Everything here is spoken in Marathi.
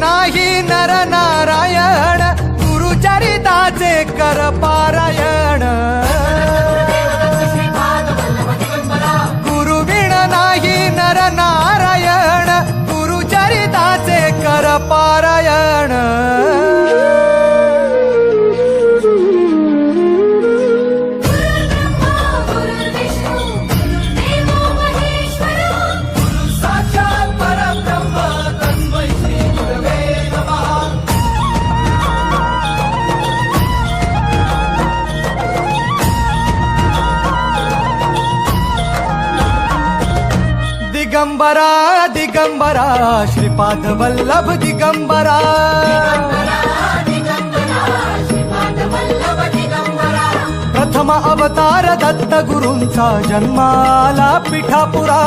नाही नर नारायण गुरुचरिताचे कर पारायण गुरुविण नाही नर नारायण गुरुचरिताचे कर पारायण दिगंबरा दिगंबरा श्रीपाद वल्लभ दिगंबरा प्रथम अवतार दत्त गुरूंचा जन्माला पिठापुरा